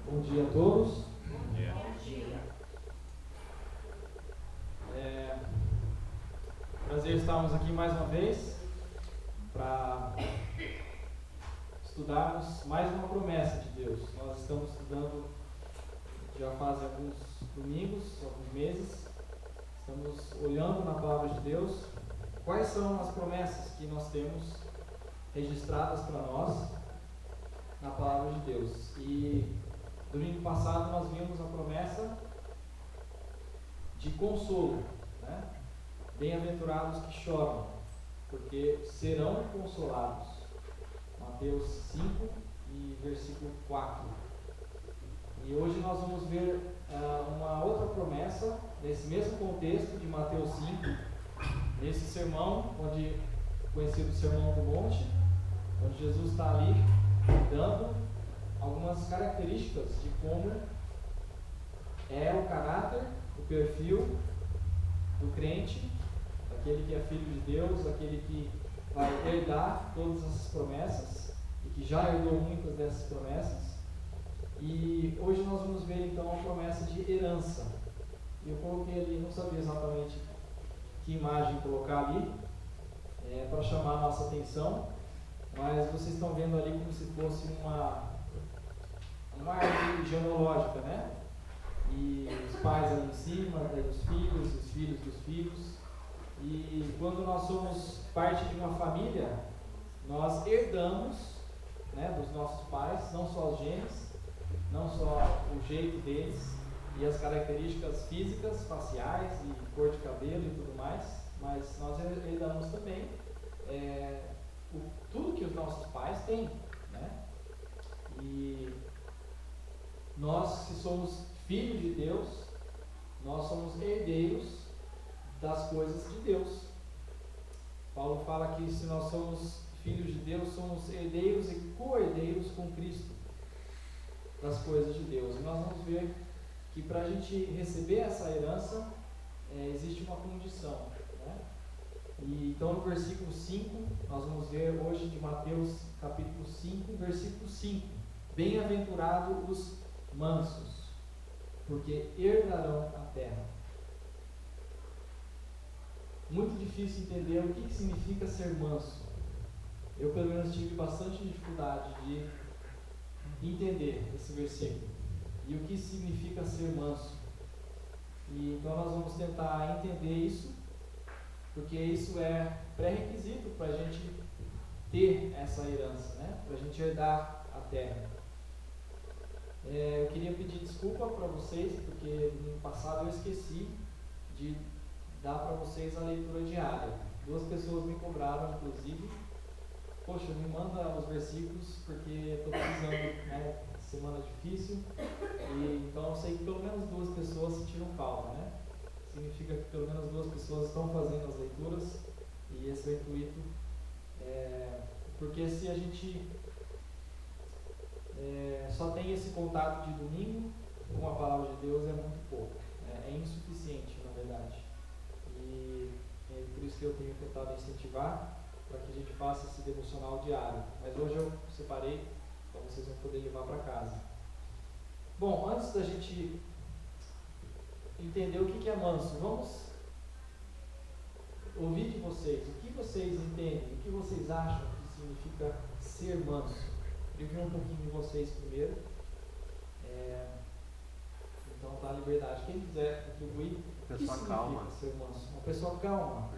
Bom dia a todos. Bom dia. Prazer estarmos aqui mais uma vez para estudarmos mais uma promessa de Deus. Nós estamos estudando já faz alguns domingos, alguns meses. Estamos olhando na palavra de Deus quais são as promessas que nós temos registradas para nós na palavra de Deus. E domingo passado nós vimos a promessa de consolo, né? Bem-aventurados que choram, porque serão consolados. Mateus 5 e versículo 4. E hoje nós vamos ver uma outra promessa nesse mesmo contexto de Mateus 5, nesse sermão, conhecido Sermão do Monte, onde Jesus está ali dando algumas características de como é o caráter, o perfil do crente, aquele que é filho de Deus, aquele que vai herdar todas essas promessas e que já herdou muitas dessas promessas. E hoje nós vamos ver então a promessa de herança. Eu coloquei ali, não sabia exatamente que imagem colocar ali para chamar a nossa atenção, mas vocês estão vendo ali como se fosse uma árvore genealógica, né? E os pais ali em cima, daí os filhos dos filhos. E quando nós somos parte de uma família, nós herdamos, né, dos nossos pais, não só os genes, não só o jeito deles e as características físicas, faciais e cor de cabelo e tudo mais, mas nós herdamos também tudo que os nossos pais têm, né? E nós, se somos filhos de Deus, nós somos herdeiros das coisas de Deus. Paulo fala que se nós somos filhos de Deus, somos herdeiros e co-herdeiros com Cristo das coisas de Deus. E nós vamos ver que para a gente receber essa herança, existe uma condição, né? E então no versículo 5, nós vamos ver hoje de Mateus capítulo 5, versículo 5. Bem-aventurados os mansos, porque herdarão a terra. Muito difícil entender o que significa ser manso. Eu pelo menos tive bastante dificuldade de entender esse versículo e o que significa ser manso. E então nós vamos tentar entender isso, porque isso é pré-requisito para a gente ter essa herança, né? Para a gente herdar a terra. Eu queria pedir desculpa para vocês, porque no passado eu esqueci de dar para vocês a leitura diária. 2 pessoas me cobraram, inclusive, poxa, me manda os versículos, porque eu estou precisando, né? Semana difícil, e então eu sei que pelo menos 2 pessoas sentiram falta, né? Significa que pelo menos 2 pessoas estão fazendo as leituras, e esse é o intuito, porque se a gente só tem esse contato de domingo com a palavra de Deus, é muito pouco, é insuficiente, na verdade. E é por isso que eu tenho tentado incentivar para que a gente faça esse devocional diário. Mas hoje eu separei para vocês vão poder levar para casa. Bom, antes da gente entender o que é manso, vamos ouvir de vocês. O que vocês entendem? O que vocês acham que significa ser manso? Eu vi um pouquinho de vocês primeiro. Então tá à liberdade. Quem quiser contribuir, o que significa calma. Ser manso? Uma pessoa calma.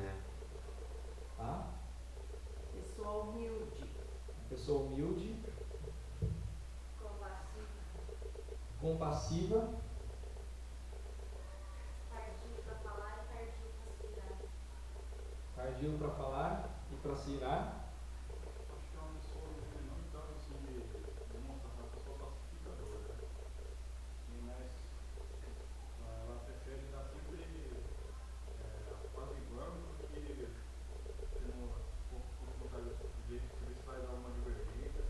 Tá? Pessoa humilde. Uma pessoa humilde. Compassiva. Tardio para falar e tardio para se irar. Tardio para falar e para se irar. Acho que é uma pessoa não tanto assim de demonstração, é uma pessoa pacificadora, né? Mas ela prefere estar sempre apaziguando do que tendo colocar do jeito que você vai dar uma divergência.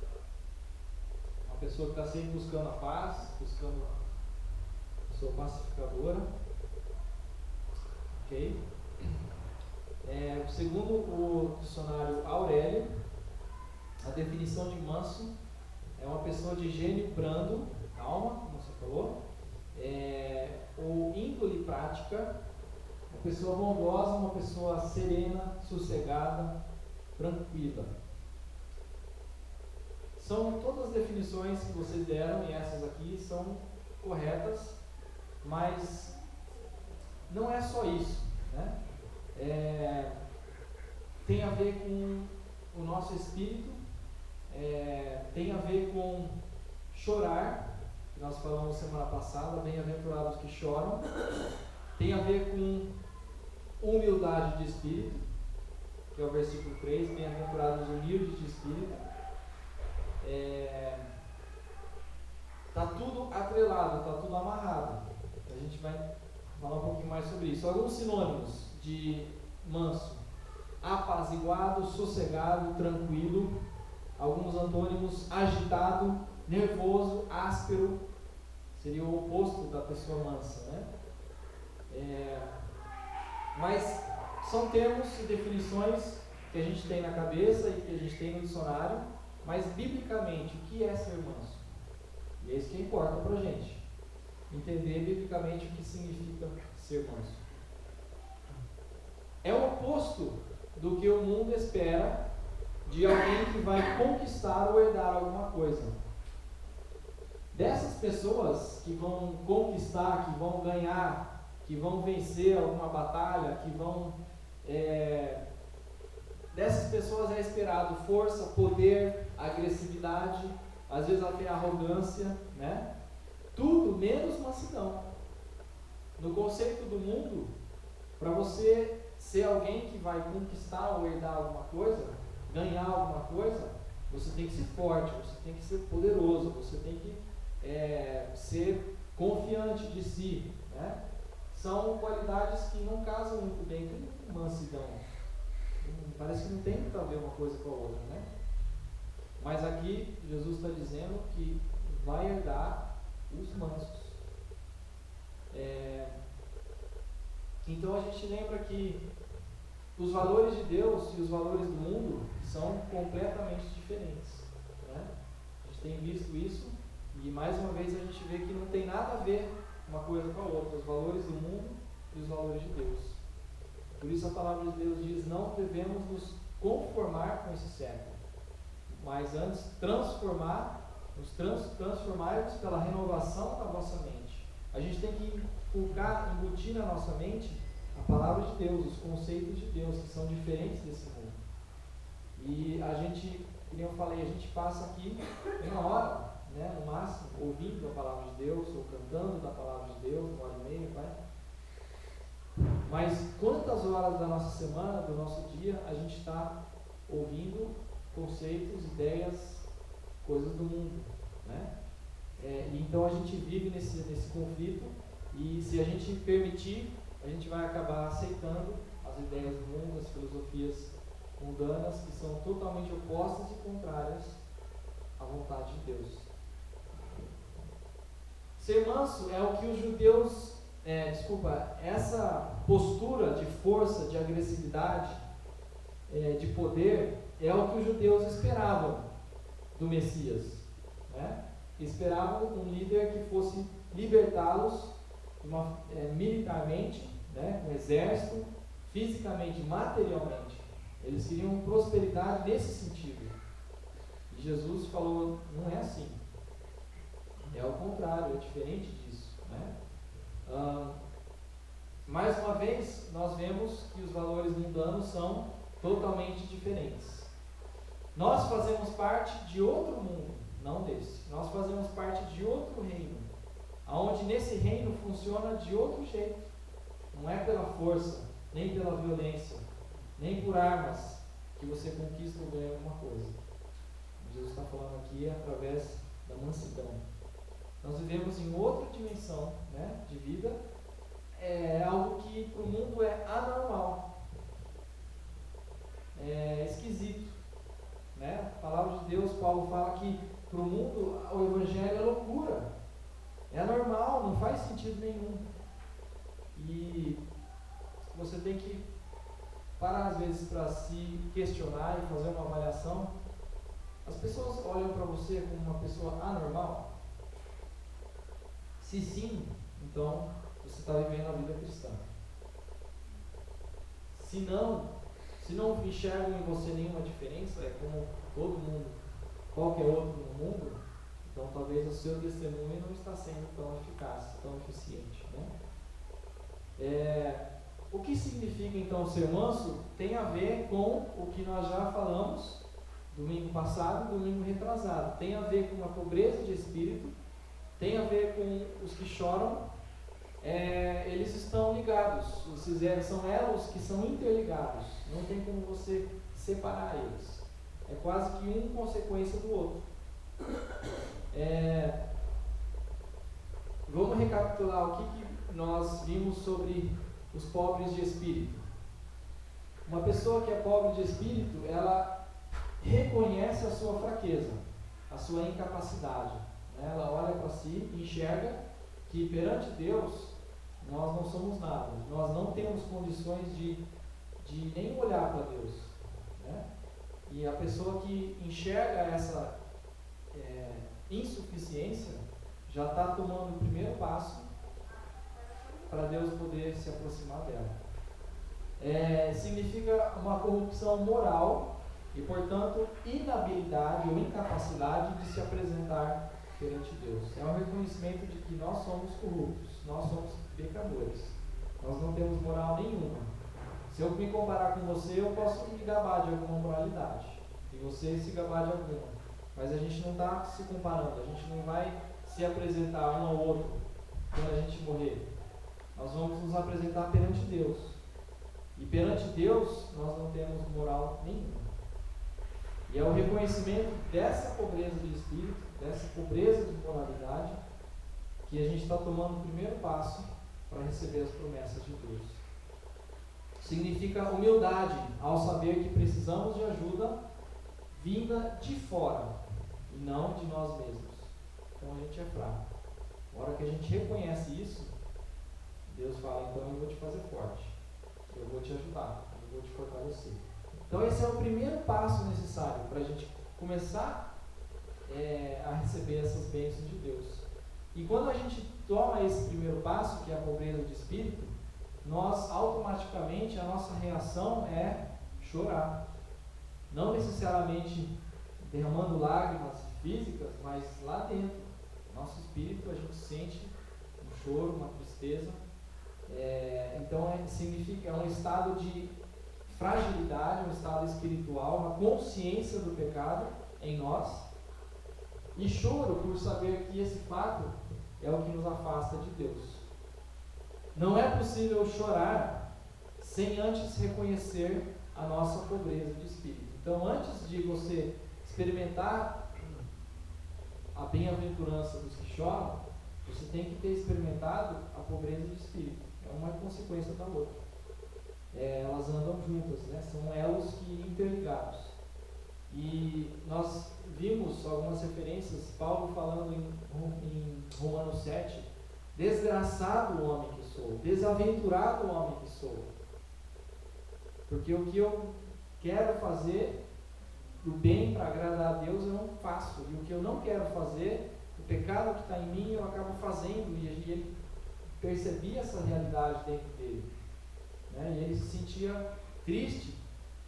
Uma pessoa que está sempre buscando a paz, buscando a pessoa pacificadora. Ok? Segundo o dicionário Aurélio, a definição de manso é uma pessoa de gênio brando, calma, como você falou. O índole prática, uma pessoa bondosa, uma pessoa serena, sossegada, tranquila. São todas as definições que vocês deram, e essas aqui são corretas, mas não é só isso, né? Tem a ver com o nosso espírito, tem a ver com chorar, que nós falamos semana passada, bem-aventurados que choram, tem a ver com humildade de espírito, que é o versículo 3, bem-aventurados humildes de espírito. Está tudo atrelado, está tudo amarrado. A gente vai falar um pouquinho mais sobre isso. Alguns sinônimos de manso: apaziguado, sossegado, tranquilo. Alguns antônimos: agitado, nervoso, áspero. Seria o oposto da pessoa mansa, né? Mas são termos e definições que a gente tem na cabeça e que a gente tem no dicionário. Mas biblicamente, o que é ser manso? E é isso que importa para a gente. Entender biblicamente o que significa ser manso. É o oposto do que o mundo espera de alguém que vai conquistar ou herdar alguma coisa. Dessas pessoas que vão conquistar, que vão ganhar, que vão vencer alguma batalha, que vão... dessas pessoas é esperado força, poder, agressividade, às vezes até arrogância, né? Tudo menos mansidão. No conceito do mundo, para você ser alguém que vai conquistar ou herdar alguma coisa, ganhar alguma coisa, você tem que ser forte, você tem que ser poderoso, você tem que ser confiante de si, né? São qualidades que não casam muito bem com mansidão. Parece que não tem muito a ver uma coisa com a outra, né? Mas aqui Jesus está dizendo que vai herdar os mansos. Então a gente lembra que os valores de Deus e os valores do mundo são completamente diferentes, né? A gente tem visto isso e mais uma vez a gente vê que não tem nada a ver uma coisa com a outra, os valores do mundo e os valores de Deus. Por isso a palavra de Deus diz: não devemos nos conformar com esse século, mas antes transformarmos pela renovação da vossa mente. A gente tem que embutir na nossa mente a palavra de Deus, os conceitos de Deus, que são diferentes desse mundo. E a gente, como eu falei, a gente passa aqui 1 hora, né, no máximo, ouvindo a palavra de Deus, ou cantando da palavra de Deus, 1h30, vai. Mas quantas horas da nossa semana, do nosso dia, a gente está ouvindo conceitos, ideias, coisas do mundo, né? Então a gente vive nesse conflito, e se a gente permitir, a gente vai acabar aceitando as ideias do mundo, as filosofias mundanas, que são totalmente opostas e contrárias à vontade de Deus. Ser manso é o que os judeus... essa postura de força, de agressividade, de poder, é o que os judeus esperavam do Messias, né? Esperavam um líder que fosse libertá-los militarmente, né? Com exército, fisicamente, materialmente. Eles queriam prosperidade nesse sentido. E Jesus falou: não é assim. É o contrário, é diferente disso, né? Mais uma vez, nós vemos que os valores mundanos são totalmente diferentes. Nós fazemos parte de outro mundo, não desse. Nós fazemos parte de outro reino, onde nesse reino funciona de outro jeito. Não é pela força, nem pela violência, nem por armas que você conquista ou ganha alguma coisa. Jesus está falando aqui através da mansidão. Nós vivemos em outra dimensão, né, de vida. É algo que para o mundo é anormal, é esquisito, né? A palavra de Deus, Paulo fala que para o mundo o evangelho é loucura, é anormal, não faz sentido nenhum. E você tem que parar às vezes para se questionar e fazer uma avaliação. As pessoas olham para você como uma pessoa anormal? Se sim, então você está vivendo a vida cristã. Se não enxergam em você nenhuma diferença, é como todo mundo, qualquer outro no mundo, então talvez o seu testemunho não está sendo tão eficaz, tão eficiente, né? O que significa então ser manso tem a ver com o que nós já falamos domingo passado e domingo retrasado. Tem a ver com a pobreza de espírito, tem a ver com os que choram. Eles estão ligados, são elos que são interligados, não tem como você separar eles, é quase que um consequência do outro. Vamos recapitular o que nós vimos sobre os pobres de espírito. Uma pessoa que é pobre de espírito, ela reconhece a sua fraqueza, a sua incapacidade, né? Ela olha para si e enxerga que perante Deus nós não somos nada, nós não temos condições de nem olhar para Deus, né? E a pessoa que enxerga essa insuficiência já está tomando o primeiro passo para Deus poder se aproximar dela. Significa uma corrupção moral e, portanto, inabilidade ou incapacidade de se apresentar perante Deus. É um reconhecimento de que nós somos corruptos, nós somos pecadores, nós não temos moral nenhuma. Se eu me comparar com você, eu posso me gabar de alguma moralidade e você se gabar de alguma, mas a gente não está se comparando, a gente não vai se apresentar um ao outro quando a gente morrer. Nós vamos nos apresentar perante Deus, e perante Deus nós não temos moral nenhuma. E é o reconhecimento dessa pobreza de espírito, dessa pobreza de moralidade, que a gente está tomando o primeiro passo para receber as promessas de Deus. Significa humildade ao saber que precisamos de ajuda vinda de fora e não de nós mesmos. Então a gente é fraco. Na hora que a gente reconhece isso, Deus fala: então eu vou te fazer forte, eu vou te ajudar, eu vou te fortalecer. Então esse é o primeiro passo necessário para a gente começar a receber essas bênçãos de Deus. E quando a gente toma esse primeiro passo, que é a pobreza de espírito, nós automaticamente, a nossa reação é chorar. Não necessariamente derramando lágrimas físicas, mas lá dentro, nosso espírito, a gente sente um choro, uma tristeza. Então significa, é um estado de fragilidade, um estado espiritual, uma consciência do pecado em nós, e choro por saber que esse fato é o que nos afasta de Deus. Não é possível chorar sem antes reconhecer a nossa pobreza de espírito. Então, antes de você experimentar a bem-aventurança dos que choram, você tem que ter experimentado a pobreza de espírito. É uma consequência da outra. Elas andam juntas, né? São elos que interligados. E nós vimos algumas referências, Paulo falando em Romanos 7, desgraçado o homem que sou, desaventurado o homem que sou, porque o que eu quero fazer, o bem para agradar a Deus, eu não faço, e o que eu não quero fazer, o pecado que está em mim, eu acabo fazendo. E ele percebia essa realidade dentro dele, né? E ele se sentia triste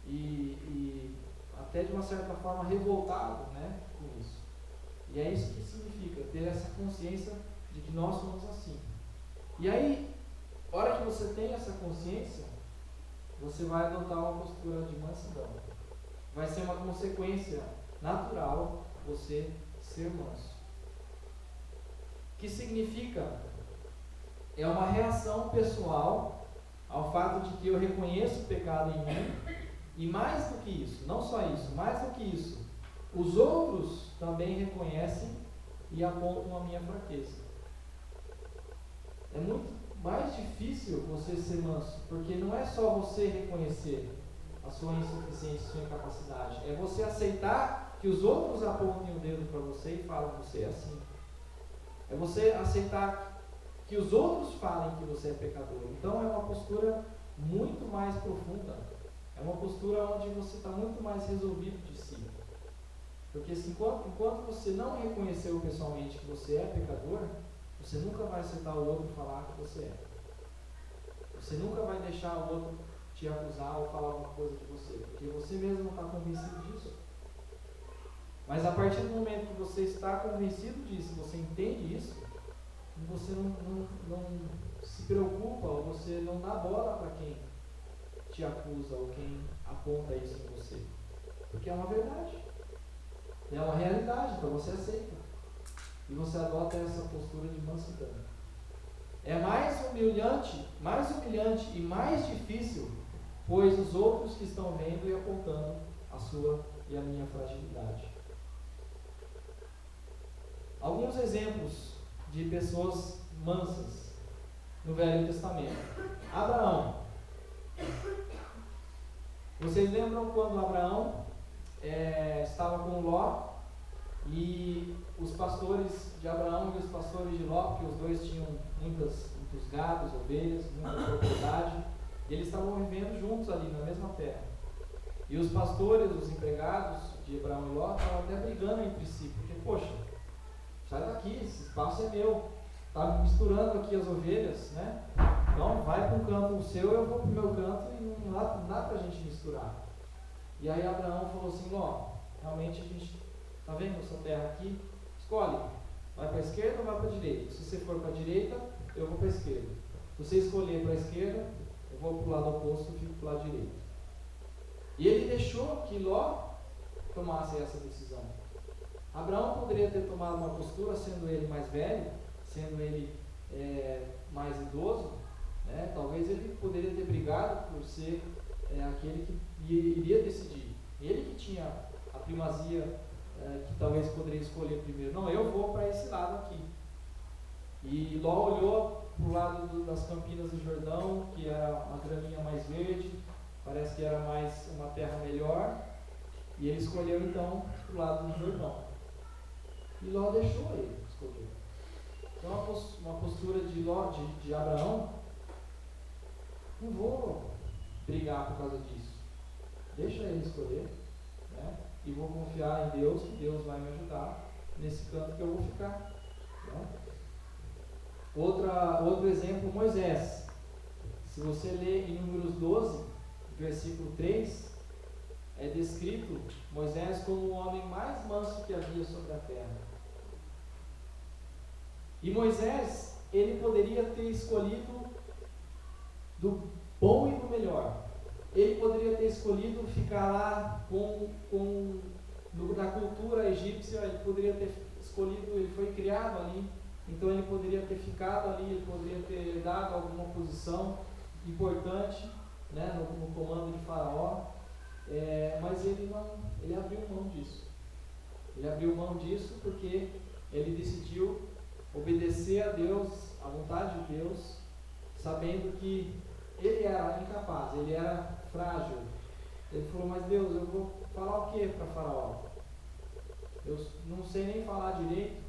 e até de uma certa forma revoltado, né, com isso. E é isso que significa ter essa consciência de que nós somos assim. E aí, a hora que você tem essa consciência, você vai adotar uma postura de mansidão. Vai ser uma consequência natural você ser manso. O que significa? É uma reação pessoal ao fato de que eu reconheço o pecado em mim, e mais do que isso, não só isso, mais do que isso, os outros também reconhecem e apontam a minha fraqueza. É muito mais difícil você ser manso, porque não é só você reconhecer a sua insuficiência, a sua incapacidade, é você aceitar que os outros apontem o dedo para você e falam: você é assim. É você aceitar que os outros falem que você é pecador. Então é uma postura muito mais profunda. É uma postura onde você está muito mais resolvido de si. Porque enquanto você não reconheceu pessoalmente que você é pecador, Você nunca vai aceitar o outro falar que você é. Você nunca vai deixar o outro te acusar ou falar alguma coisa de você, porque você mesmo não está convencido disso. Mas a partir do momento que você está convencido disso, você entende isso, você não se preocupa, ou você não dá bola para quem te acusa ou quem aponta isso em você. Porque é uma verdade. É uma realidade, então você aceita. E você adota essa postura de mansidão. É mais humilhante e mais difícil, pois os outros que estão vendo e apontando a sua e a minha fragilidade. Alguns exemplos de pessoas mansas no Velho Testamento. Abraão. Vocês lembram quando Abraão estava com Ló e os pastores de Abraão e os pastores de Ló, porque os dois tinham muitos gados, ovelhas, muita propriedade, e eles estavam vivendo juntos ali na mesma terra. E os pastores, os empregados de Abraão e Ló estavam até brigando entre si, porque, poxa, sai daqui, esse espaço é meu, está misturando aqui as ovelhas, né? Então vai para um canto o seu, eu vou para o meu canto e não dá para a gente misturar. E aí Abraão falou assim: Ló, realmente a gente está vendo essa terra aqui? Escolhe, vai para a esquerda ou vai para a direita? Se você for para a direita, eu vou para a esquerda. Se você escolher para a esquerda, eu vou para o lado oposto e fico para o lado direito. E ele deixou que Ló tomasse essa decisão. Abraão poderia ter tomado uma postura, sendo ele mais velho, sendo ele mais idoso, né? Talvez ele poderia ter brigado por ser aquele que iria decidir. Ele que tinha a primazia, que talvez poderia escolher primeiro. Não, eu vou para esse lado aqui. E Ló olhou para o lado das campinas do Jordão, que era uma graminha mais verde, parece que era mais uma terra melhor, e ele escolheu então para o lado do Jordão. E Ló deixou ele escolher. Então uma postura de Abraão: não vou brigar por causa disso, deixa ele escolher, né? E vou confiar em Deus, que Deus vai me ajudar nesse canto que eu vou ficar, né? Outro exemplo, Moisés. Se você ler em Números 12, versículo 3, é descrito Moisés como o homem mais manso que havia sobre a terra. E Moisés, ele poderia ter escolhido do bom e do melhor. Ele poderia ter escolhido ficar lá na cultura egípcia, ele poderia ter escolhido, ele foi criado ali, então ele poderia ter ficado ali, ele poderia ter dado alguma posição importante, né, no comando de Faraó, mas ele abriu mão disso. Ele abriu mão disso porque ele decidiu obedecer a Deus, à vontade de Deus, sabendo que ele era incapaz, ele era frágil. Ele falou: mas Deus, eu vou falar o que para Faraó? Eu não sei nem falar direito.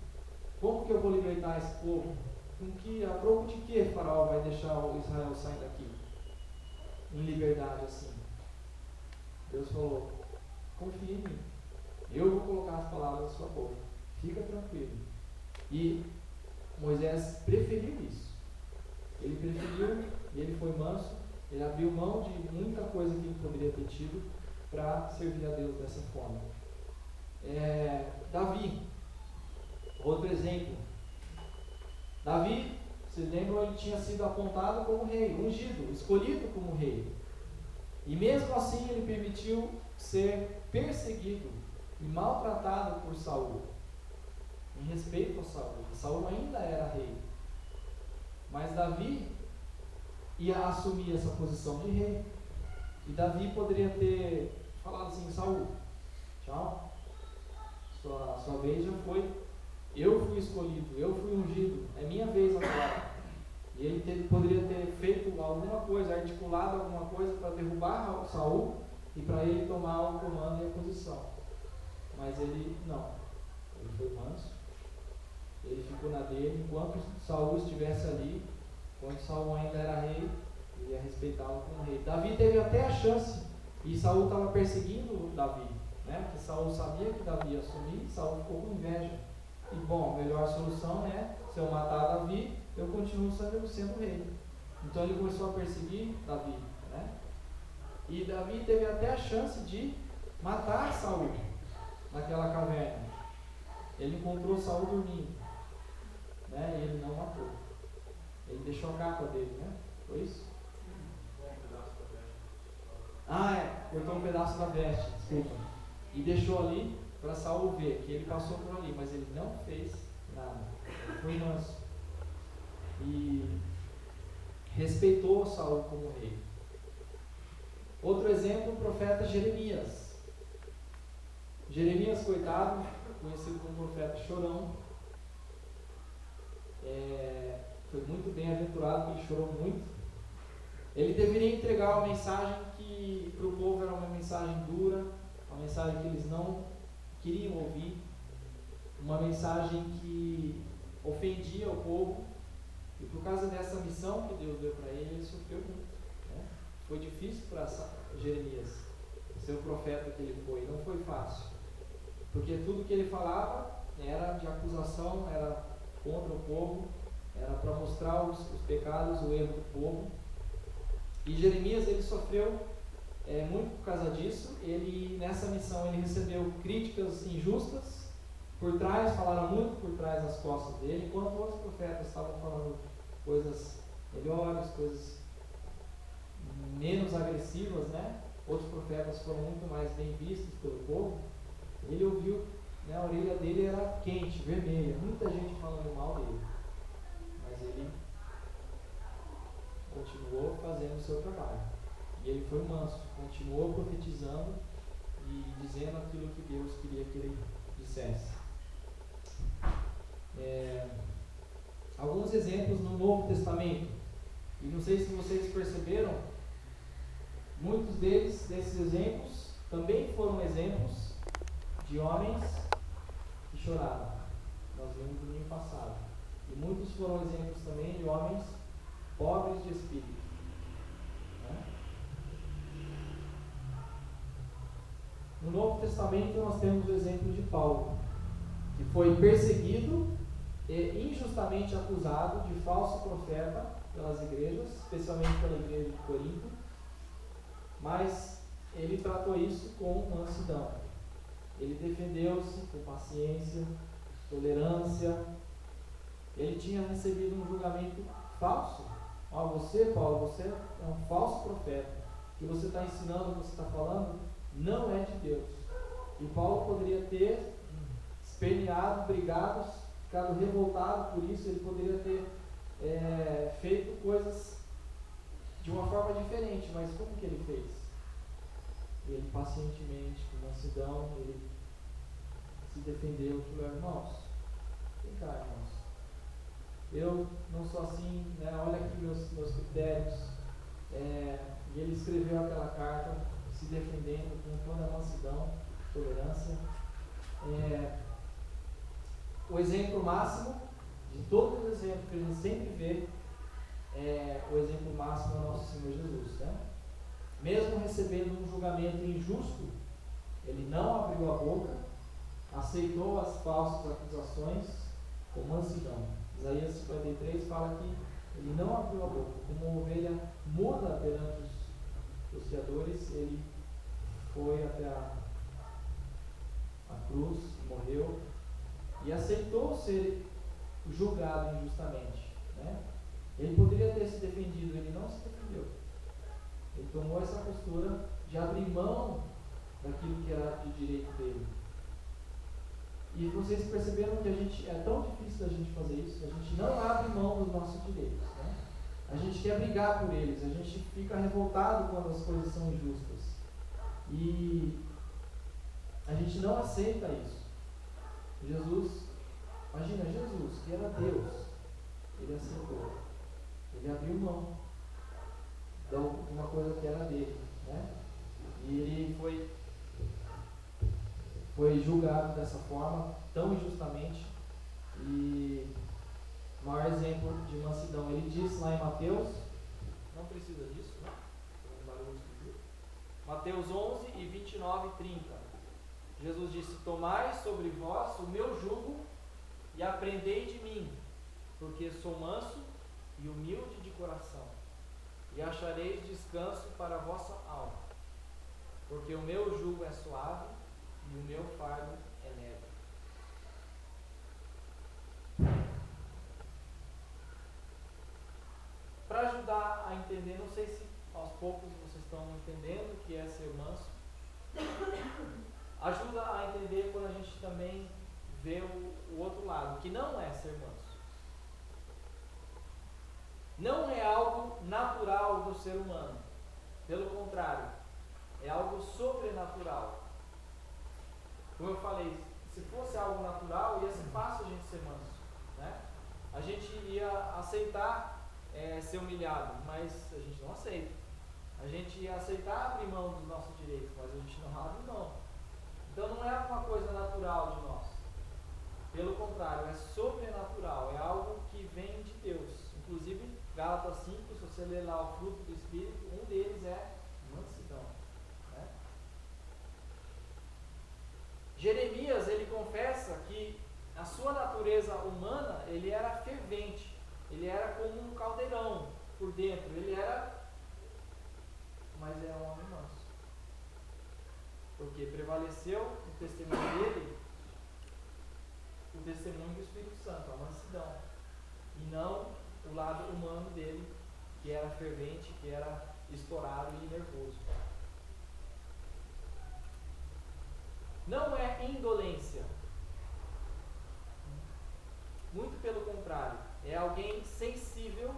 Como que eu vou libertar esse povo? A troco de que Faraó vai deixar o Israel sair daqui em liberdade assim? Deus falou: confia em mim, eu vou colocar as palavras na sua boca, fica tranquilo. E Moisés preferiu isso. Ele preferiu, e ele foi manso, ele abriu mão de muita coisa que ele poderia ter tido para servir a Deus dessa forma. Davi, outro exemplo. Davi, vocês lembram, ele tinha sido apontado como rei, ungido, escolhido como rei. E mesmo assim ele permitiu ser perseguido e maltratado por Saul, em respeito a Saul. Saul ainda era rei, mas Davi ia assumir essa posição de rei. E Davi poderia ter falado assim: Saul, tchau, sua vez já foi, eu fui escolhido, eu fui ungido, é minha vez agora. E ele poderia ter feito alguma coisa, articulado alguma coisa para derrubar Saul e para ele tomar o comando e a posição. Mas ele não, ele foi manso, ele ficou na dele. Enquanto Saul estivesse ali, quando Saul ainda era rei, ele ia respeitá-lo como rei. Davi teve até a chance, e Saul estava perseguindo Davi, né? Porque Saul sabia que Davi ia assumir, Saul ficou com inveja. E bom, a melhor solução é, se eu matar Davi, eu continuo sendo rei. Então ele começou a perseguir Davi, né? E Davi teve até a chance de matar Saul naquela caverna. Ele encontrou Saul dormindo, né? E ele não matou. Ele deixou a capa dele, né? Foi isso? Cortou um pedaço da veste, desculpa. E deixou ali para Saul ver que ele passou por ali, mas ele não fez nada. Foi manso. E respeitou Saul como rei. Outro exemplo, o profeta Jeremias. Jeremias, coitado, conhecido como profeta chorão, foi muito bem aventurado, porque ele chorou muito. Ele deveria entregar uma mensagem que para o povo era uma mensagem dura, uma mensagem que eles não queriam ouvir, uma mensagem que ofendia o povo, e por causa dessa missão que Deus deu para ele, ele sofreu muito, né? Foi difícil para Jeremias ser o profeta que ele foi, não foi fácil, porque tudo que ele falava era de acusação, era contra o povo, era para mostrar os pecados, o erro do povo. E Jeremias, ele sofreu muito por causa disso. Ele, nessa missão, ele recebeu críticas injustas por trás, falaram muito por trás das costas dele, enquanto outros profetas estavam falando coisas melhores, coisas menos agressivas, né? Outros profetas foram muito mais bem vistos pelo povo. Ele ouviu, né, a orelha dele era quente, vermelha, muita gente falando mal dele, mas ele continuou fazendo o seu trabalho, e ele foi manso, continuou profetizando e dizendo aquilo que Deus queria que ele dissesse. Alguns exemplos no Novo Testamento, e não sei se vocês perceberam, muitos desses exemplos também foram exemplos de homens que choraram. Nós vimos no domingo passado, e muitos foram exemplos também de homens pobres de espírito, né? No Novo Testamento nós temos o exemplo de Paulo, que foi perseguido e injustamente acusado de falso profeta pelas igrejas, especialmente pela igreja de Corinto, mas ele tratou isso com mansidão. Ele defendeu-se com paciência, tolerância. Ele tinha recebido um julgamento falso. Você, Paulo, você é um falso profeta. O que você está ensinando, o que você está falando, não é de Deus. E Paulo poderia ter esperneado, brigado, ficado revoltado por isso. Ele poderia ter feito coisas de uma forma diferente, mas como que ele fez? Ele pacientemente, com mansidão, ele se defendeu e falou: irmãos, vem cá, irmãos, eu não sou assim, né? Olha aqui meus critérios. E ele escreveu aquela carta se defendendo com toda a mansidão, tolerância. O exemplo máximo de todos os exemplos que a gente sempre vê o exemplo máximo é o nosso Senhor Jesus, né? Mesmo recebendo um julgamento injusto, ele não abriu a boca, aceitou as falsas acusações com mansidão. Isaías 53 fala que ele não abriu a boca, como uma ovelha muda perante os criadores, ele foi até a cruz, morreu e aceitou ser julgado injustamente, né? Ele poderia ter se defendido, ele não se defendeu. Ele tomou essa postura de abrir mão daquilo que era de direito dele. E vocês perceberam que é tão difícil da gente fazer isso, a gente não abre mão dos nossos direitos, né? A gente quer brigar por eles, a gente fica revoltado quando as coisas são injustas. E a gente não aceita isso. Imagina Jesus, que era Deus, ele aceitou. Ele abriu mão de uma coisa que era dele, né? E ele foi julgado dessa forma, tão injustamente. E o maior exemplo de mansidão, ele diz lá em Mateus, não precisa disso, né? Mateus 11, 29 e 30. Jesus disse: tomai sobre vós o meu jugo e aprendei de mim, porque sou manso e humilde de coração, e achareis descanso para a vossa alma, porque o meu jugo é suave e o meu fardo é leve. Para ajudar a entender, não sei se aos poucos vocês estão entendendo o que é ser manso, ajuda a entender quando a gente também vê o outro lado, que não é ser manso. Não é algo natural do ser humano, pelo contrário, é algo sobrenatural. Como eu falei, se fosse algo natural, ia ser fácil a gente ser manso, né? A gente ia aceitar ser humilhado, mas a gente não aceita. A gente ia aceitar abrir mão dos nossos direitos, mas a gente não abre mão. Então não é uma coisa natural de nós. Pelo contrário, é sobrenatural, é algo que vem de Deus. Inclusive, Gálatas 5, se você ler lá o fruto do Espírito, um deles é mansidão, né? Jeremias, ele confessa que a sua natureza humana, ele era fervente, ele era como um caldeirão por dentro, mas era um homem manso, porque prevaleceu no testemunho dele o testemunho do Espírito Santo, a mansidão, e não o lado humano dele, que era fervente, que era estourado e nervoso. Não é indolência, muito pelo contrário, é alguém sensível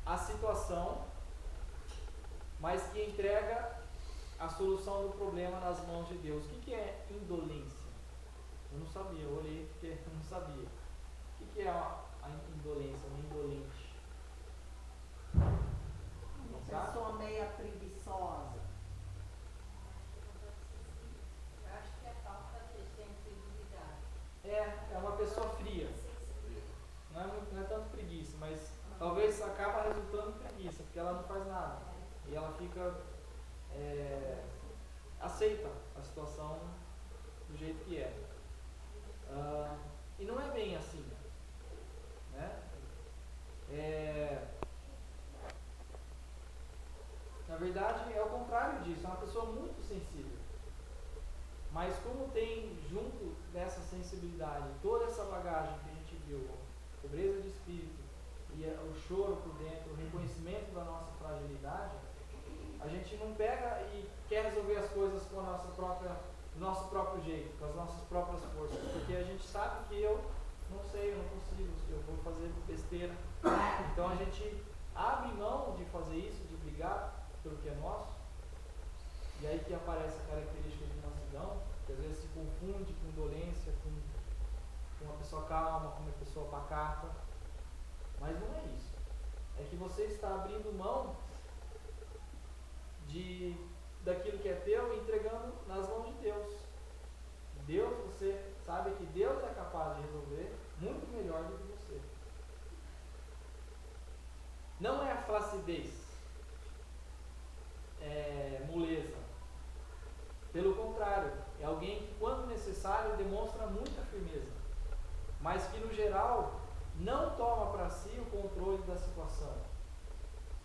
à situação, mas que entrega a solução do problema nas mãos de Deus. O que é indolência? Eu não sabia, eu olhei porque eu não sabia. O que é a indolência, um indolente? Uma pessoa meia preguiçosa. Eu acho que é falta de sensibilidade. É uma pessoa fria. Não é tanto preguiça, mas talvez acaba resultando em preguiça, porque ela não faz nada. E ela fica... aceita a situação do jeito que é. E não é bem assim, né? Na verdade, é o contrário disso, é uma pessoa muito sensível. Mas como tem junto dessa sensibilidade toda essa bagagem que a gente viu, pobreza de espírito e o choro por dentro, o reconhecimento da nossa fragilidade, a gente não pega e quer resolver as coisas com a nosso próprio jeito, com as nossas próprias forças, porque a gente sabe que eu não sei, eu não consigo, eu vou fazer besteira. Então a gente abre mão de fazer isso, de brigar pelo que é nosso, e aí que aparece a característica de mansidão, que às vezes se confunde com indolência, com uma pessoa calma, com uma pessoa pacata, mas não é isso. É que você está abrindo mão daquilo que é teu e entregando nas mãos de Deus. Deus, você sabe que Deus é capaz de resolver muito melhor do que você. Não é a flacidez, moleza. Pelo contrário, é alguém que quando necessário demonstra muita firmeza, mas que no geral não toma para si o controle da situação,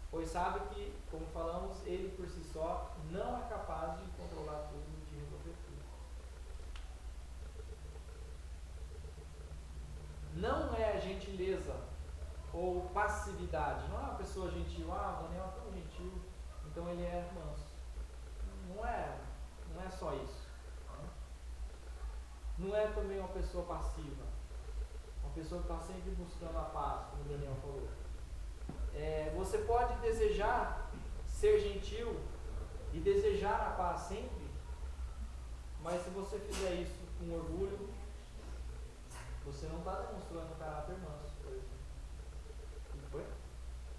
pois sabe que, como falamos, ele por si só não é capaz de controlar tudo e de resolver tudo. Não é gentileza ou passividade. Não é uma pessoa gentil, o Daniel é tão gentil, então ele é manso. Não é só isso. Né? Não é também uma pessoa passiva. Uma pessoa que está sempre buscando a paz, como o Daniel falou. Você pode desejar ser gentil e desejar a paz sempre, mas se você fizer isso com orgulho, você não está demonstrando caráter manso, por exemplo. O que foi?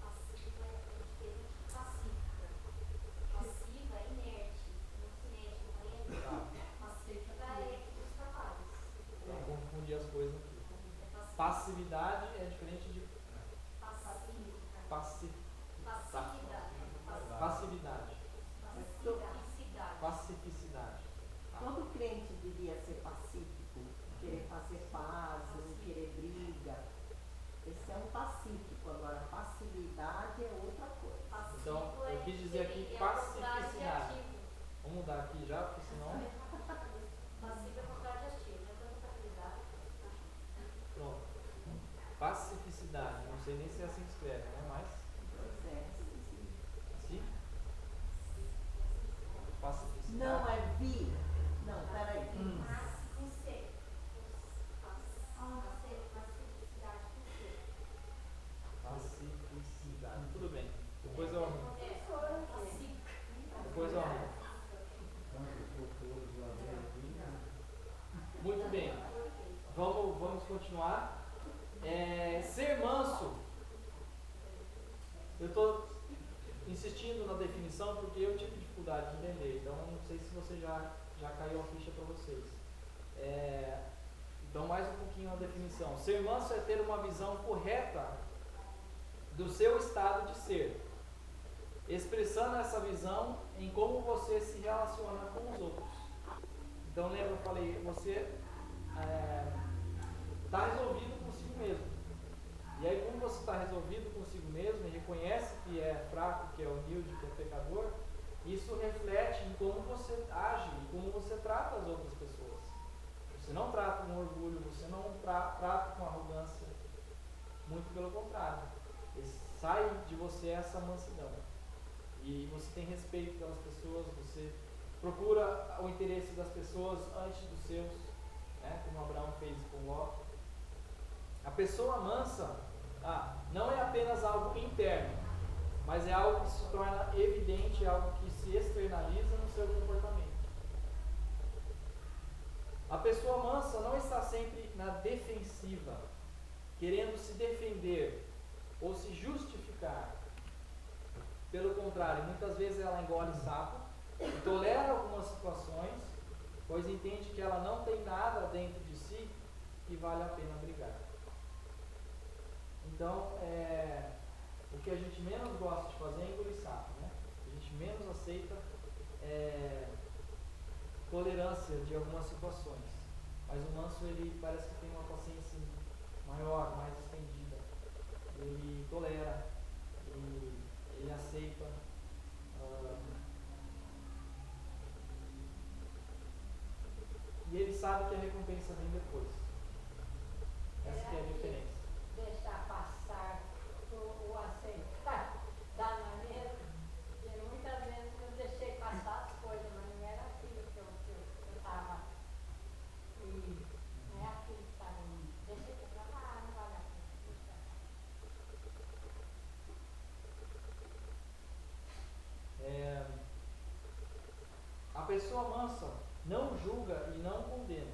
Passiva é diferente de pacífica. Passiva é inerte, não se mexe, não entra. Pacífica é que busca paz. Eu confundi as coisas aqui. É passiva. Passividade é diferente de Passividade. passividade. Passividade. Pacificidade. Todo crente devia ser pacífico. querer fazer paz, não querer briga. Esse é um pacífico, agora passividade é outra coisa. Então, eu quis dizer aqui pacificidade. Vamos mudar aqui já, porque senão. Passivo é contrário de ativo, não é tanto passividade. Pronto. Pacificidade. Não sei nem se é assim que escreve, né? Mas. Pois é, sim. Assim? Pacificidade. Não é vi. Não, peraí. Com C. Pacificidade com C. Pacificidade. Tudo bem. Depois eu arrumo. Pacific. Depois eu arrumo. Muito bem. Vamos continuar. Ser manso. Eu estou insistindo na definição porque eu tive dificuldade de entender. Então, não sei se você já caiu a ficha para vocês. Então, mais um pouquinho a definição. Ser manso é ter uma visão correta do seu estado de ser, expressando essa visão em como você se relaciona com os outros. Então, lembra, eu falei, você está resolvido consigo mesmo. E aí, como você está resolvido consigo mesmo e reconhece que é fraco, que é humilde, que é pecador, isso reflete em como você age e como você trata as outras pessoas. Você não trata com orgulho, você não trata com arrogância. Muito pelo contrário. Sai de você essa mansidão. E você tem respeito pelas pessoas, você procura o interesse das pessoas antes dos seus, né? Como Abraão fez com Ló. A pessoa mansa não é apenas algo interno, mas é algo que se torna evidente, é algo que se externaliza no seu comportamento. A pessoa mansa não está sempre na defensiva, querendo se defender ou se justificar. Pelo contrário, muitas vezes ela engole sapo e tolera algumas situações, pois entende que ela não tem nada dentro de si que vale a pena brigar. Então, o que a gente menos gosta de fazer é engolir sapo, né? A gente menos aceita tolerância de algumas situações. Mas o manso, ele parece que tem uma paciência maior, mais estendida. Ele tolera, ele aceita. E ele sabe que a recompensa vem depois. Essa que é a diferença. Deixar passar o aceitar da maneira, porque muitas vezes eu deixei passar as coisas, mas não era aquilo que eu estava. Não é aquilo que estava em mim. Deixei para lá, não vale a pena. A pessoa mansa não julga e não condena,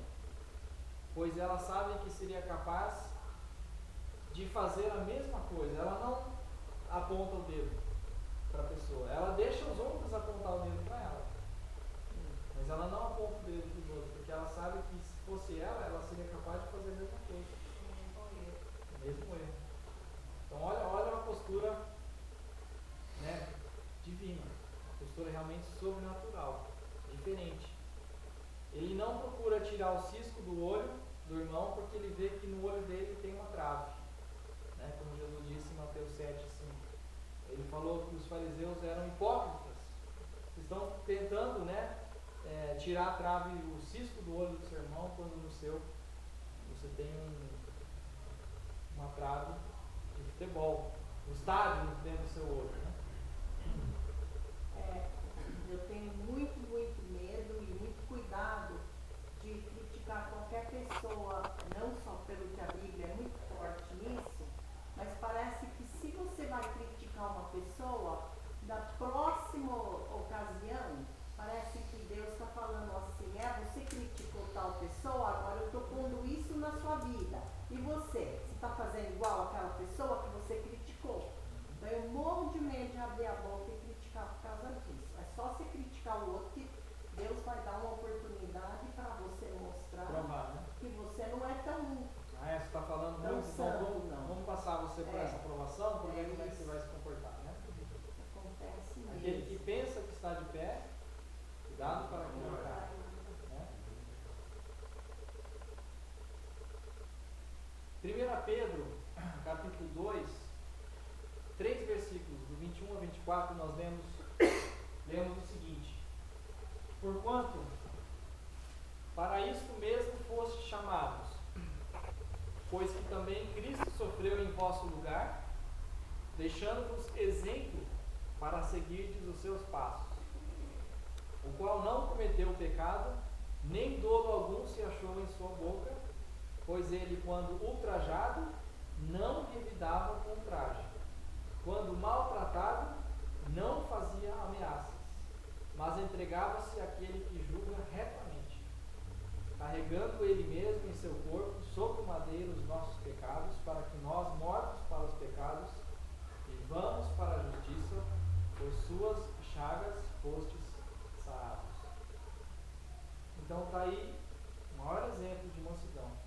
pois ela sabe que seria capaz de fazer a mesma coisa. Ela não aponta o dedo para a pessoa, ela deixa os outros apontar o dedo para ela, mas ela não aponta o dedo para os outros, porque ela sabe que se fosse ela seria capaz de fazer a mesma coisa. O mesmo erro. Então olha uma postura, né, divina, uma postura realmente sobrenatural, diferente. Ele não procura tirar o cisco do olho do irmão porque ele vê que no olho dele tem uma trave, né? Como Jesus disse em Mateus 7, 5. Ele falou que os fariseus eram hipócritas, estão tentando, né, tirar a trave, o cisco do olho do seu irmão, quando no seu você tem uma trave de futebol, um estádio dentro do seu olho, né? Eu tenho muito medo e muito cuidado de criticar qualquer pessoa, não só pelo que a Bíblia é muito forte nisso, mas parece que se você vai criticar uma pessoa, da próxima ocasião, parece que Deus está falando assim, você criticou tal pessoa, agora eu estou pondo isso na sua vida. E você está fazendo igual àquela pessoa que você criticou? Então eu morro de medo de abrir a boca e criticar por causa disso. É só você criticar o outro que Deus vai dar uma oportunidade para você mostrar Provar, né? que você não é tão Você está falando Não muito, santo, então não. vamos passar você por essa aprovação, para ver como é que isso. você vai se comportar, né? acontece mesmo. Aquele que pensa que está de pé, cuidado para que não caia, né? Pedro, capítulo 2, 3 versículos, do 21 a 24, nós lemos o seguinte: porquanto, para isto mesmo foste chamados, pois que também Cristo sofreu em vosso lugar, deixando-vos exemplo para seguirdes os seus passos, o qual não cometeu pecado, nem dolo algum se achou em sua boca, pois ele, quando ultrajado, não revidava com ultraje, quando maltratado, não fazia ameaças, mas entregava-se àquele que julga retamente, carregando ele mesmo em seu corpo sobre o madeiro os nossos pecados, para que nós, mortos para os pecados, vivamos para a justiça, por suas chagas fostes sarados. Então está aí o maior exemplo de mansidão.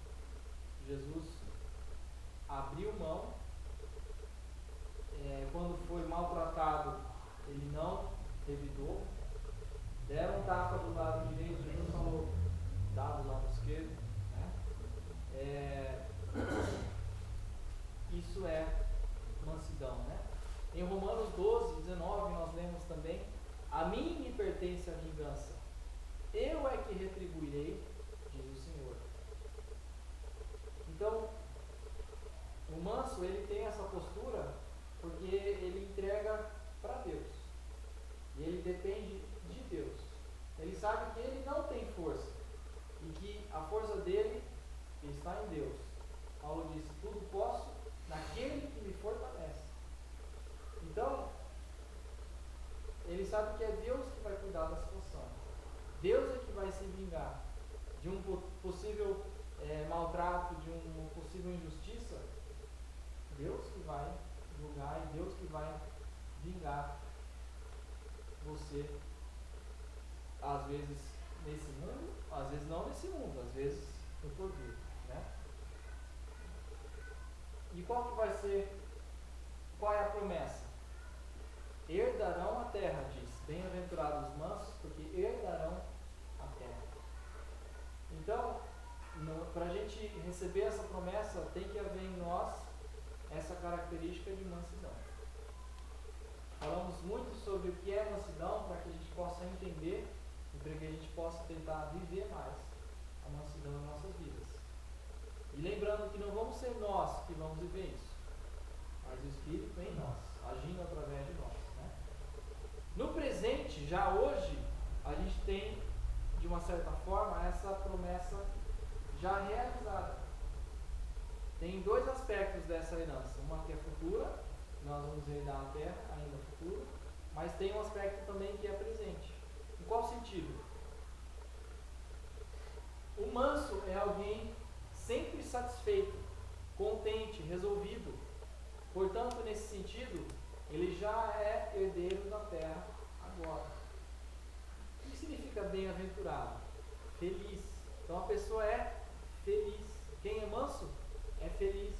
Jesus abriu mão, quando foi maltratado, ele não revidou, deram um tapa do lado direito, Jesus falou, dá do lado esquerdo, né? Isso é mansidão, né? Em Romanos 12, 19, nós lemos também: a mim me pertence a vingança, eu é que retribuirei, diz o Senhor. Então, o manso, ele tem essa postura porque ele entrega para Deus, e ele depende de Deus. Ele sabe que ele não tem força, e que a força dele está em Deus. Paulo disse: tudo posso naquele que me fortalece. Então, ele sabe que é Deus que vai cuidar da situação. Deus é que vai se vingar de um possível maltrato, de uma possível injustiça. Deus que vai julgar e Deus que vai vingar você. Às vezes nesse mundo, às vezes não nesse mundo, às vezes no porvir, né? E qual é a promessa? Herdarão a terra, diz, bem-aventurados os mansos, porque herdarão a terra. Então, para a gente receber essa promessa, tem que haver em nós essa característica de mansidão. Falamos muito sobre o que é mansidão, para que a gente possa entender e para que a gente possa tentar viver mais a mansidão em nossas vidas. E lembrando que não vamos ser nós que vamos viver isso, mas o Espírito em nós, agindo através de nós, né? No presente, já hoje, a gente tem, de uma certa forma, essa promessa já realizada. Tem dois aspectos dessa herança: uma que é futura, nós vamos herdar a terra, ainda futura, mas tem um aspecto também que é presente. Em qual sentido? O manso é alguém sempre satisfeito, contente, resolvido. Portanto, nesse sentido, ele já é herdeiro da terra agora. O que significa bem-aventurado? Feliz. Então a pessoa é feliz. Quem é manso é feliz.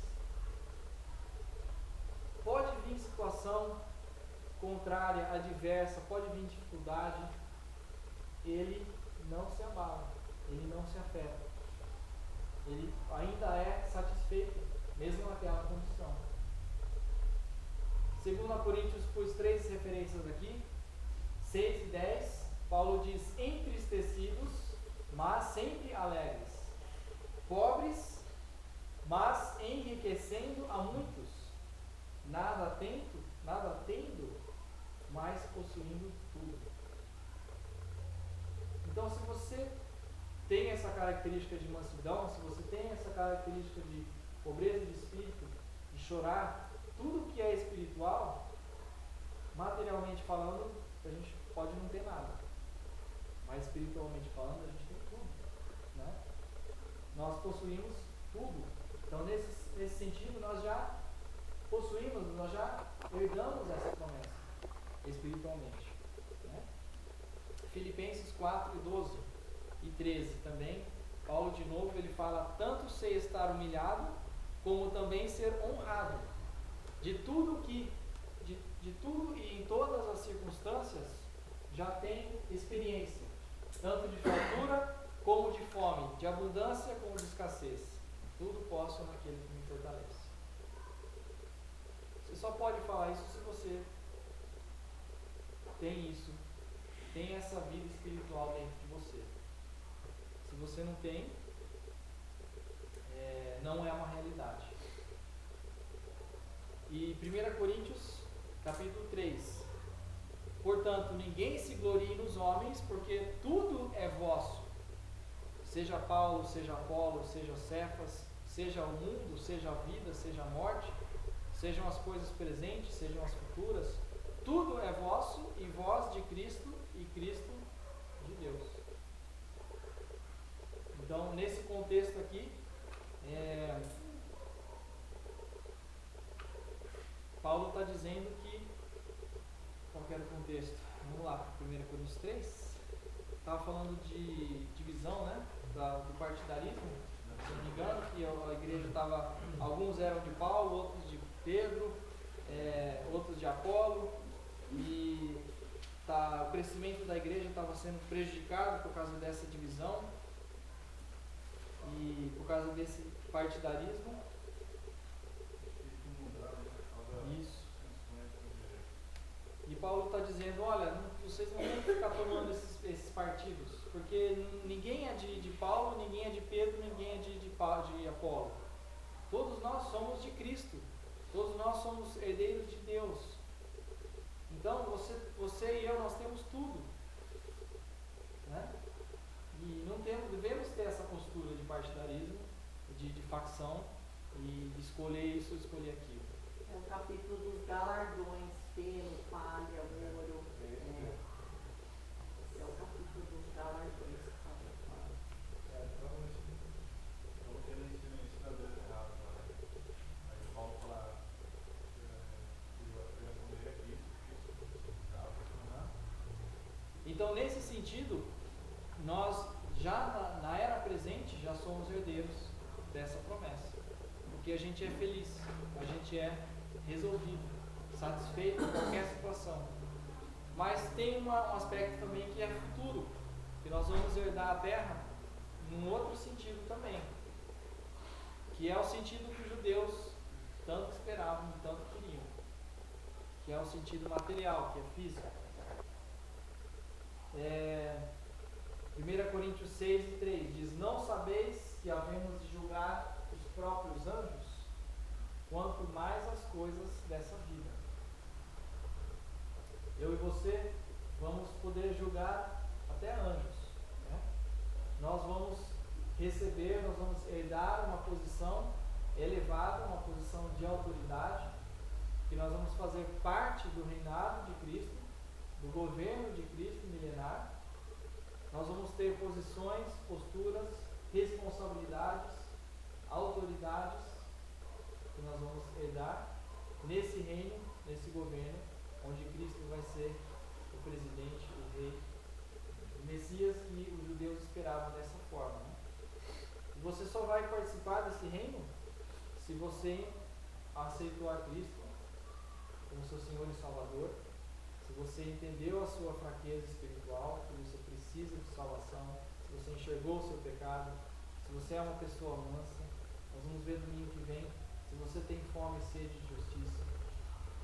Pode vir situação contrária, adversa, pode vir dificuldade, ele não se abala, ele não se afeta. Ele ainda é satisfeito, mesmo naquela condição. 2 Coríntios, pus 3 referências aqui, 6 e 10, Paulo diz: entristecidos, mas sempre alegres, pobres, mas enriquecendo a muitos, nada tendo, mas possuindo tudo. Então, se você tem essa característica de mansidão, se você tem essa característica de pobreza de espírito, de chorar, tudo que é espiritual, materialmente falando, a gente pode não ter nada, mas espiritualmente falando, a gente tem tudo, né? Nós possuímos tudo. Então, nesse sentido, nós já possuímos, nós já herdamos essa promessa espiritualmente, né? Filipenses 4, 12 e 13 também, Paulo de novo, ele fala: tanto sei estar humilhado, como também ser honrado, de tudo e em todas as circunstâncias já tenho experiência, tanto de fartura como de fome, de abundância como de escassez. Tudo posso naquele que me fortalece. Você só pode falar isso se você tem isso, tem essa vida espiritual dentro de você. Se você não tem, não é uma realidade. E 1 Coríntios, capítulo 3. Portanto, ninguém se glorie nos homens, porque tudo é vosso. Seja Paulo, seja Apolo, seja Cefas, seja o mundo, seja a vida, seja a morte, sejam as coisas presentes, sejam as futuras, tudo é vosso, e vós de Cristo, e Cristo de Deus. Então, nesse contexto aqui, Paulo está dizendo que, qual que era o contexto? Vamos lá, 1 Coríntios 3, estava falando de divisão, né, do partidarismo, se não me engano, que a igreja estava, alguns eram de Paulo, outros de Pedro, outros de Apolo, e o crescimento da igreja estava sendo prejudicado por causa dessa divisão e por causa desse partidarismo. Isso. E Paulo está dizendo, olha, vocês não têm que ficar tomando esses partidos, porque ninguém é de Paulo, ninguém é de Pedro, ninguém é de Apolo. Todos nós somos de Cristo, todos nós somos herdeiros de Deus. Então, você e eu, nós temos tudo, né? E não devemos ter essa postura de partidarismo, de facção, e escolher isso ou escolher aquilo. É o capítulo dos galardões, pelo, palha, ouro. Esse é o capítulo dos galardões. Provavelmente eu vou querer ensinar Deus errado, né? Aí Paulo fala que eu responder aqui. Então, nesse sentido, nós já na era presente já somos herdeiros dessa promessa, porque a gente é feliz, a gente é resolvido, satisfeito em qualquer situação. Mas tem um aspecto também que é futuro, que nós vamos herdar a terra num outro sentido também, que é o sentido que os judeus tanto esperavam e tanto queriam, que é o sentido material, que é físico. 1 Coríntios 6:3 diz: não sabeis que havemos de julgar os próprios anjos, quanto mais as coisas dessa vida. Eu e você vamos poder julgar até anjos, né? Nós vamos receber, nós vamos herdar uma posição elevada, uma posição de autoridade, que nós vamos fazer parte do reinado de Cristo, do governo de Cristo milenar. Nós vamos ter posições, posturas, responsabilidades, autoridades que nós vamos herdar nesse reino, nesse governo, onde Cristo vai ser o presidente, o rei, o Messias que os judeus esperavam dessa forma, né? E você só vai participar desse reino se você aceitou a Cristo como seu Senhor e Salvador, se você entendeu a sua fraqueza espiritual, que você precisa de salvação, se você enxergou o seu pecado, se você é uma pessoa mansa. Nós vamos ver domingo que vem, se você tem fome e sede de justiça,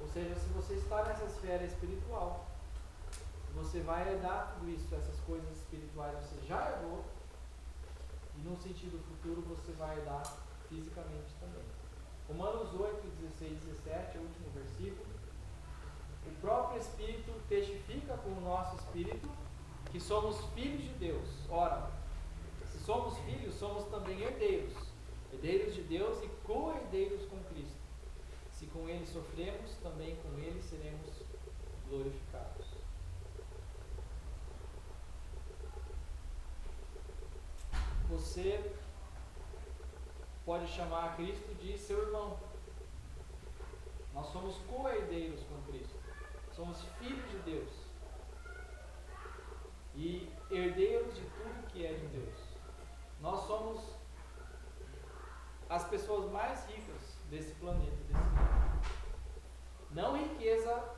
ou seja, se você está nessa esfera espiritual, você vai herdar tudo isso, essas coisas espirituais você já herdou, e no sentido futuro você vai herdar fisicamente também. Romanos 8, 16 e 17, é o último versículo. O próprio Espírito testifica com o nosso Espírito que somos filhos de Deus. Ora, se somos filhos, somos também herdeiros, herdeiros de Deus e co-herdeiros com Cristo. Se com Ele sofremos, também com Ele seremos glorificados. Você pode chamar a Cristo de seu irmão. Nós somos co-herdeiros com Cristo. Somos filhos de Deus e herdeiros de tudo que é de Deus. Nós somos as pessoas mais ricas desse planeta, desse mundo. Não riqueza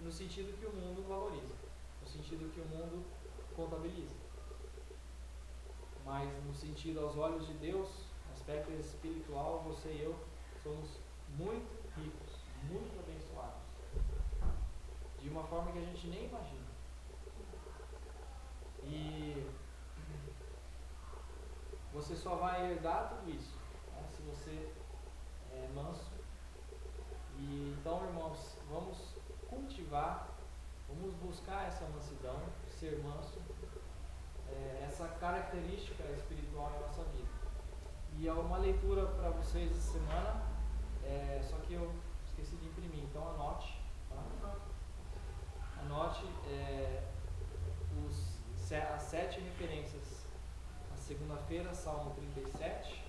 no sentido que o mundo valoriza, no sentido que o mundo contabiliza, mas no sentido aos olhos de Deus, nós aspecto espiritual, você e eu somos muito ricos, muito abençoados, de uma forma que a gente nem imagina. E você só vai herdar tudo isso, né, se você é manso. E então, irmãos, vamos cultivar, vamos buscar essa mansidão, ser manso, essa característica espiritual em nossa vida. E é uma leitura para vocês essa semana, só que eu esqueci de imprimir, então anote, tá? Anote as 7 referências. Na segunda-feira, Salmo 37.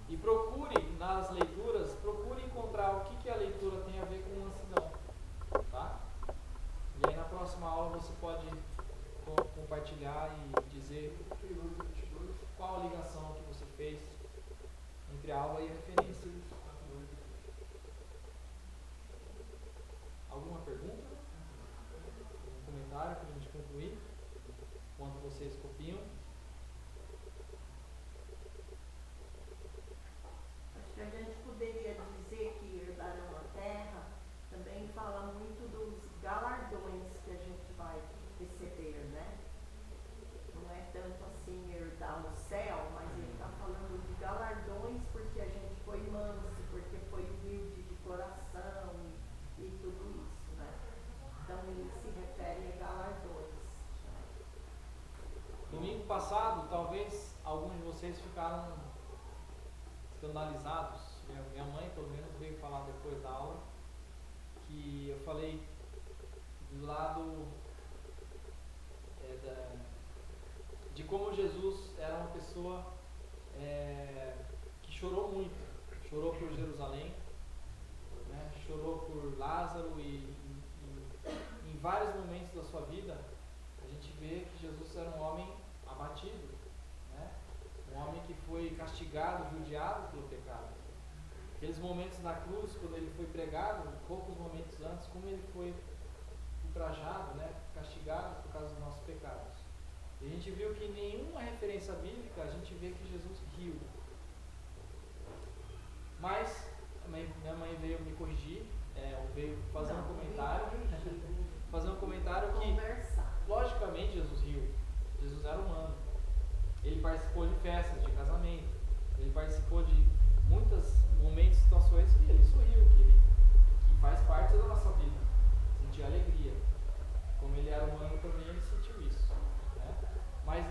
E procure nas leituras, procure encontrar o que a leitura tem a ver com mansidão, tá? E aí na próxima aula você pode compartilhar e dizer qual a ligação que você fez entre a aula e a referência. Alguma pergunta? Algum comentário para a gente concluir? Enquanto vocês copiam. Acho que a gente poderia dizer que herdarão a terra também fala muito dos galardões que a gente vai receber, né? Não é tanto assim herdar o céu, mas ele está falando de galardões porque a gente foi manso, porque foi humilde de coração e tudo isso, né? Então ele se refere a galardões. Domingo passado, talvez alguns de vocês ficaram escandalizados. Minha mãe, pelo menos, veio falar depois da aula que eu falei do lado de como Jesus era uma pessoa que chorou muito. Chorou por Jerusalém, né? Chorou por Lázaro e em vários momentos da sua vida a gente vê que Jesus era um homem abatido, né? Um homem que foi castigado, judiado pelo pecado. Aqueles momentos na cruz, quando ele foi pregado, poucos momentos antes, como ele foi ultrajado, né? Castigado por causa dos nossos pecados. E a gente viu que em nenhuma referência bíblica a gente vê que Jesus riu. Mas minha mãe veio me corrigir, veio fazer um comentário, que logicamente Jesus riu. Jesus era humano. Ele participou de festas, de casamento. Ele participou de muitos momentos, situações que ele sorriu, que faz parte da nossa vida. Sentir alegria. Como ele era humano também, ele sentiu isso, né? Mas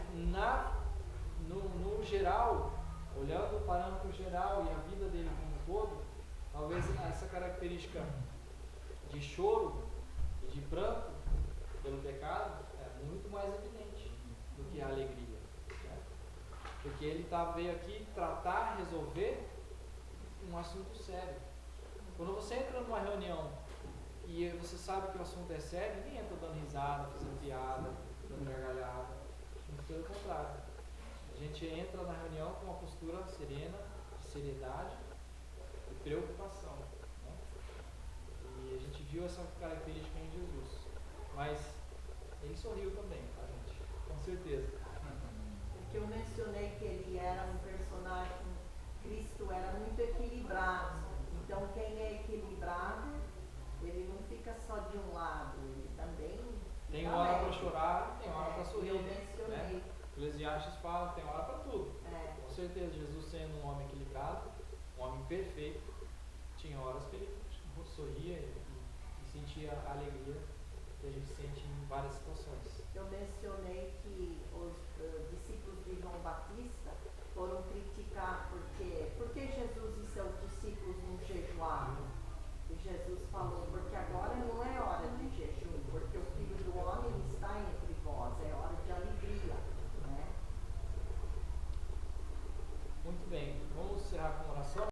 no geral, olhando o parâmetro geral e a vida dele como um todo, talvez essa característica de choro e de pranto pelo pecado é muito mais evidente do que a alegria, né? Porque ele veio aqui tratar, resolver um assunto sério. Quando você entra numa reunião e você sabe que o assunto é sério, ninguém entra dando risada, fazendo piada, dando gargalhada. Pelo contrário, a gente entra na reunião com uma postura serena, de seriedade e preocupação, né? E a gente viu essa característica em Jesus. Mas ele sorriu também, tá, gente? Com certeza. Porque eu mencionei que ele era um personagem, Cristo era muito equilibrado. Então quem é equilibrado, ele não fica só de um lado, ele também tem hora para chorar, tem hora para sorrir. Eu mencionei. Né? Eclesiastes fala, tem hora para tudo. É. Com certeza, Jesus sendo um homem equilibrado, um homem perfeito, tinha horas que ele sorria e sentia a alegria que a gente sente em várias situações.